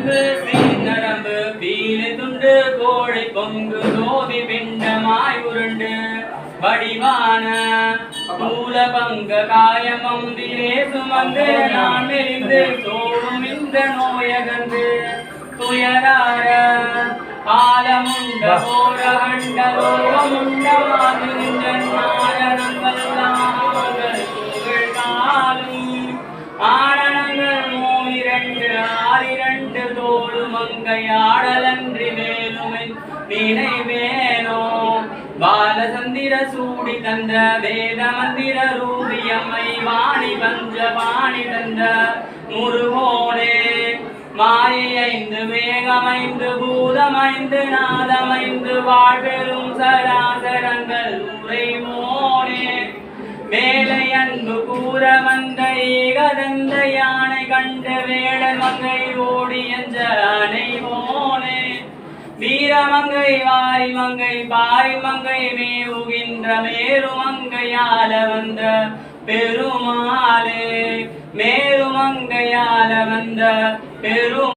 கொங்கு சீனரம்பு பீலி துண்டு கோழி பொங்கு ஜோதி பிண்டமாய் உருண்டு வடிவான தூல பங்க காயமம்பிலே சுமந்து நான் மெலிந்து சோடும் இந்த நோயகந்து துயரார ஆலமுண்ட போர கண்ட லோகமுண்ட ஆரணங்கள் மூவிரண்டு ஆறிரண்டு தோடு மங்கை ஆடலன்றி வேலுமை நினைவேனோ பாலசந்திர சூடி தந்த வேத மந்திர ரூபியம்மை வாணி பஞ்ச பாணி தந்த முருகோனே மாயை ஐந்து மேகமைந்து பூதமைந்து நாதமைந்து வாழ்பெரும் சராசரங்கள் உரைமோனே வேலை அன்பு கூற வந்த ஏகதந்த யானை கண்ட வேடர் மங்கை ஓடி என்ற அனைவோனே வீரமங்கை வாரி மங்கை பாரி மங்கை மேவுகின்ற மேருமங்கையால வந்த பெருமாளே மேருமங்கையால வந்த பெரும்